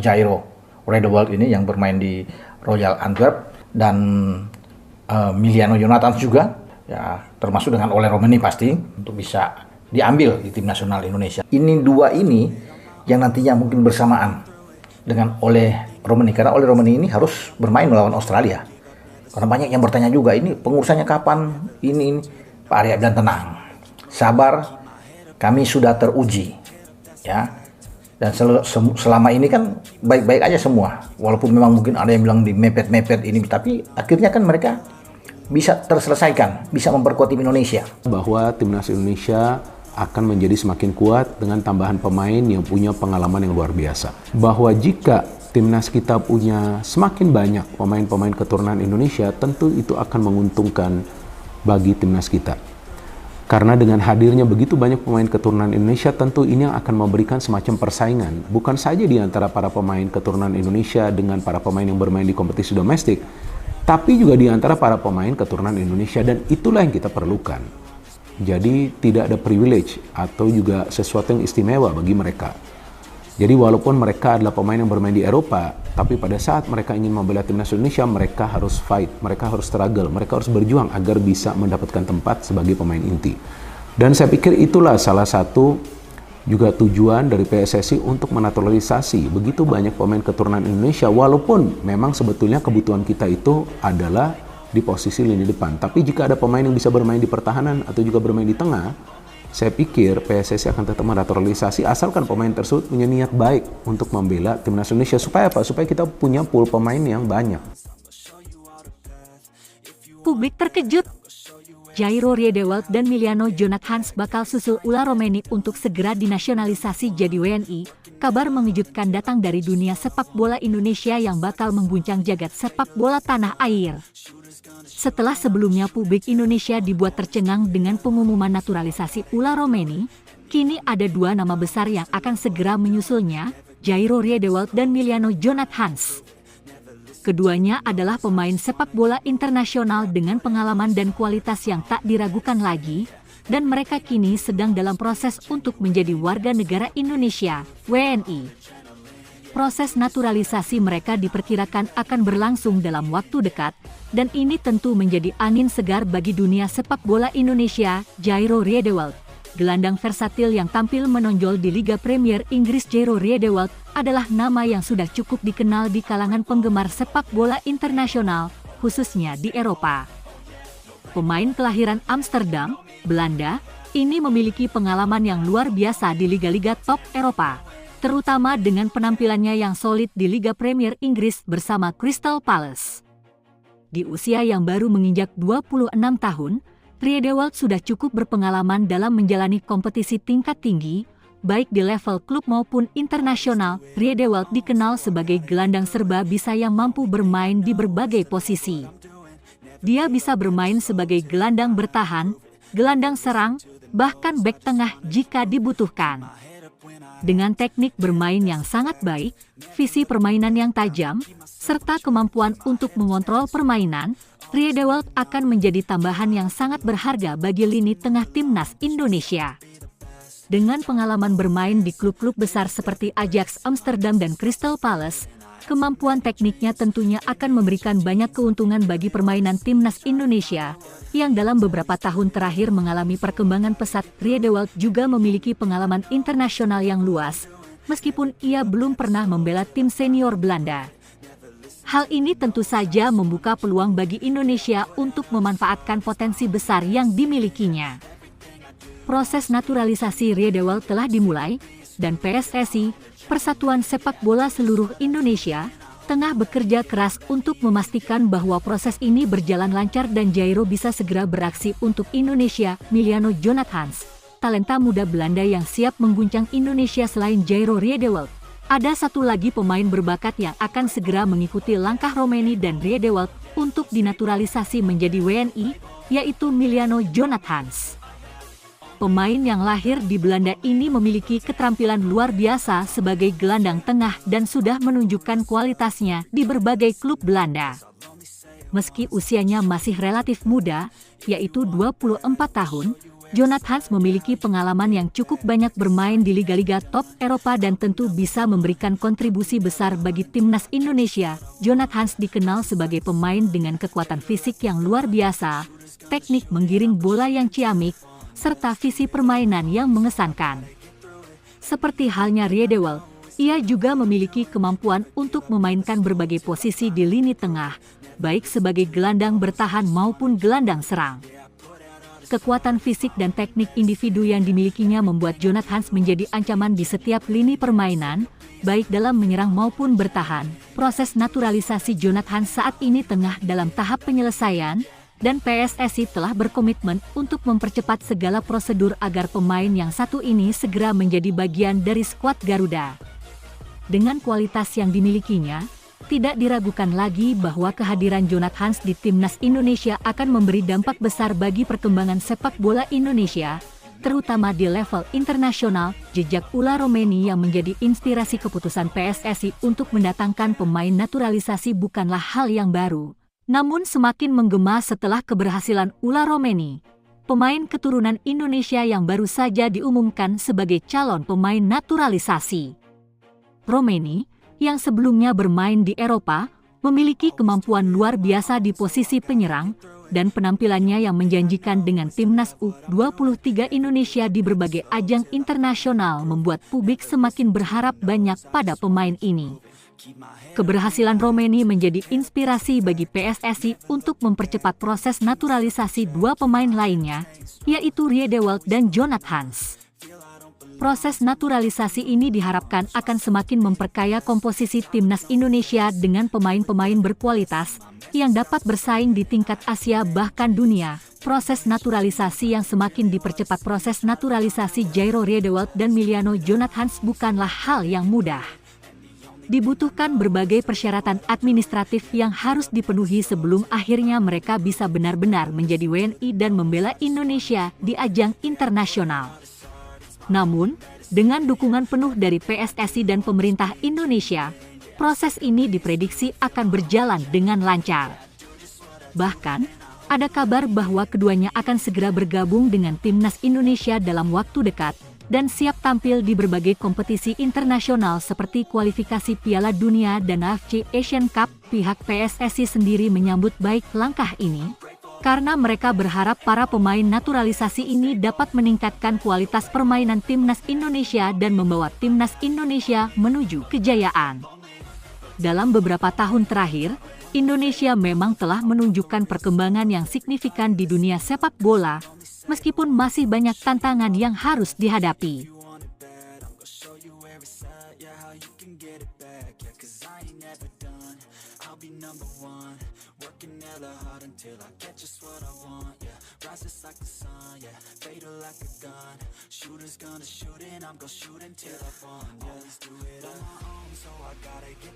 Jairo Riedewald ini yang bermain di Royal Antwerp, dan Emiliano Jonathans juga, ya termasuk dengan Ole Romeni pasti untuk bisa diambil di tim nasional Indonesia. Ini dua ini yang nantinya mungkin bersamaan dengan Ole Romeni, karena Ole Romeni ini harus bermain melawan Australia. Karena banyak yang bertanya juga, ini pengurusannya kapan? Ini. Pak Arya bilang tenang, sabar, kami sudah teruji, ya. Dan selama ini kan baik-baik aja semua. Walaupun memang mungkin ada yang bilang di mepet-mepet ini, tapi akhirnya kan mereka bisa terselesaikan, bisa memperkuat tim Indonesia. Bahwa timnas Indonesia akan menjadi semakin kuat dengan tambahan pemain yang punya pengalaman yang luar biasa. Bahwa jika timnas kita punya semakin banyak pemain-pemain keturunan Indonesia, tentu itu akan menguntungkan bagi timnas kita. Karena dengan hadirnya begitu banyak pemain keturunan Indonesia, tentu ini akan memberikan semacam persaingan. Bukan saja di antara para pemain keturunan Indonesia dengan para pemain yang bermain di kompetisi domestik, tapi juga di antara para pemain keturunan Indonesia, dan itulah yang kita perlukan. Jadi tidak ada privilege atau juga sesuatu yang istimewa bagi mereka. Jadi walaupun mereka adalah pemain yang bermain di Eropa, tapi pada saat mereka ingin membela timnas Indonesia, mereka harus fight, mereka harus struggle, mereka harus berjuang agar bisa mendapatkan tempat sebagai pemain inti. Dan saya pikir itulah salah satu juga tujuan dari PSSI untuk menaturalisasi begitu banyak pemain keturunan Indonesia, walaupun memang sebetulnya kebutuhan kita itu adalah di posisi lini depan. Tapi jika ada pemain yang bisa bermain di pertahanan atau juga bermain di tengah, saya pikir PSSI akan tetap menaturalisasi asalkan pemain tersebut punya niat baik untuk membela timnas Indonesia. Supaya apa? Supaya kita punya pool pemain yang banyak. Publik terkejut. Jairo Riedewald dan Emiliano Jonathans bakal susul Ole Romeni untuk segera dinasionalisasi jadi WNI. Kabar mengejutkan datang dari dunia sepak bola Indonesia yang bakal mengguncang jagat sepak bola tanah air. Setelah sebelumnya publik Indonesia dibuat tercengang dengan pengumuman naturalisasi Ole Romeni, kini ada dua nama besar yang akan segera menyusulnya, Jairo Riedewald dan Emiliano Jonathans. Keduanya adalah pemain sepak bola internasional dengan pengalaman dan kualitas yang tak diragukan lagi, dan mereka kini sedang dalam proses untuk menjadi warga negara Indonesia, WNI. Proses naturalisasi mereka diperkirakan akan berlangsung dalam waktu dekat, dan ini tentu menjadi angin segar bagi dunia sepak bola Indonesia. Jairo Riedewald, gelandang versatil yang tampil menonjol di Liga Premier Inggris. Jairo Riedewald adalah nama yang sudah cukup dikenal di kalangan penggemar sepak bola internasional, khususnya di Eropa. Pemain kelahiran Amsterdam, Belanda, ini memiliki pengalaman yang luar biasa di liga-liga top Eropa, terutama dengan penampilannya yang solid di Liga Premier Inggris bersama Crystal Palace. Di usia yang baru menginjak 26 tahun, Riedewald sudah cukup berpengalaman dalam menjalani kompetisi tingkat tinggi, baik di level klub maupun internasional. Riedewald dikenal sebagai gelandang serba bisa yang mampu bermain di berbagai posisi. Dia bisa bermain sebagai gelandang bertahan, gelandang serang, bahkan bek tengah jika dibutuhkan. Dengan teknik bermain yang sangat baik, visi permainan yang tajam, serta kemampuan untuk mengontrol permainan, Riedewald akan menjadi tambahan yang sangat berharga bagi lini tengah timnas Indonesia. Dengan pengalaman bermain di klub-klub besar seperti Ajax Amsterdam dan Crystal Palace, kemampuan tekniknya tentunya akan memberikan banyak keuntungan bagi permainan timnas Indonesia, yang dalam beberapa tahun terakhir mengalami perkembangan pesat. Riedewald juga memiliki pengalaman internasional yang luas, meskipun ia belum pernah membela tim senior Belanda. Hal ini tentu saja membuka peluang bagi Indonesia untuk memanfaatkan potensi besar yang dimilikinya. Proses naturalisasi Riedewald telah dimulai, dan PSSI, Persatuan Sepak Bola Seluruh Indonesia, tengah bekerja keras untuk memastikan bahwa proses ini berjalan lancar dan Jairo bisa segera beraksi untuk Indonesia. Emiliano Jonathans, talenta muda Belanda yang siap mengguncang Indonesia. Selain Jairo Riedewald, ada satu lagi pemain berbakat yang akan segera mengikuti langkah Romeni dan Riedewald untuk dinaturalisasi menjadi WNI, yaitu Emiliano Jonathans. Pemain yang lahir di Belanda ini memiliki keterampilan luar biasa sebagai gelandang tengah dan sudah menunjukkan kualitasnya di berbagai klub Belanda. Meski usianya masih relatif muda, yaitu 24 tahun, Jonathan Hans memiliki pengalaman yang cukup banyak bermain di liga-liga top Eropa dan tentu bisa memberikan kontribusi besar bagi timnas Indonesia. Jonathan Hans dikenal sebagai pemain dengan kekuatan fisik yang luar biasa, teknik menggiring bola yang ciamik, serta visi permainan yang mengesankan. Seperti halnya Riedewald, ia juga memiliki kemampuan untuk memainkan berbagai posisi di lini tengah, baik sebagai gelandang bertahan maupun gelandang serang. Kekuatan fisik dan teknik individu yang dimilikinya membuat Jonathan Hans menjadi ancaman di setiap lini permainan, baik dalam menyerang maupun bertahan. Proses naturalisasi Jonathan Hans saat ini tengah dalam tahap penyelesaian, dan PSSI telah berkomitmen untuk mempercepat segala prosedur agar pemain yang satu ini segera menjadi bagian dari skuad Garuda. Dengan kualitas yang dimilikinya, tidak diragukan lagi bahwa kehadiran Jonathan Hans di timnas Indonesia akan memberi dampak besar bagi perkembangan sepak bola Indonesia, terutama di level internasional. Jejak Ula Romeni yang menjadi inspirasi keputusan PSSI untuk mendatangkan pemain naturalisasi bukanlah hal yang baru, namun semakin menggema setelah keberhasilan Ula Romeni, pemain keturunan Indonesia yang baru saja diumumkan sebagai calon pemain naturalisasi. Romeni, yang sebelumnya bermain di Eropa, memiliki kemampuan luar biasa di posisi penyerang, dan penampilannya yang menjanjikan dengan timnas U23 Indonesia di berbagai ajang internasional membuat publik semakin berharap banyak pada pemain ini. Keberhasilan Romeni menjadi inspirasi bagi PSSI untuk mempercepat proses naturalisasi dua pemain lainnya, yaitu Riedewald dan Jonathan Hans. Proses naturalisasi ini diharapkan akan semakin memperkaya komposisi timnas Indonesia dengan pemain-pemain berkualitas yang dapat bersaing di tingkat Asia bahkan dunia. Proses naturalisasi yang semakin dipercepat. Proses naturalisasi Jairo Riedewald dan Miliano Jonathan Hans bukanlah hal yang mudah. Dibutuhkan berbagai persyaratan administratif yang harus dipenuhi sebelum akhirnya mereka bisa benar-benar menjadi WNI dan membela Indonesia di ajang internasional. Namun, dengan dukungan penuh dari PSSI dan pemerintah Indonesia, proses ini diprediksi akan berjalan dengan lancar. Bahkan, ada kabar bahwa keduanya akan segera bergabung dengan timnas Indonesia dalam waktu dekat dan siap tampil di berbagai kompetisi internasional seperti kualifikasi Piala Dunia dan AFC Asian Cup. Pihak PSSI sendiri menyambut baik langkah ini, karena mereka berharap para pemain naturalisasi ini dapat meningkatkan kualitas permainan timnas Indonesia dan membawa timnas Indonesia menuju kejayaan. Dalam beberapa tahun terakhir, Indonesia memang telah menunjukkan perkembangan yang signifikan di dunia sepak bola, meskipun masih banyak tantangan yang harus dihadapi. Working hella hard until I get just what I want, yeah. Rises like the sun, yeah. Fatal like a gun. Shooters gonna shoot and I'm gonna shoot until I fall, yeah. Always do it on my own, so I gotta get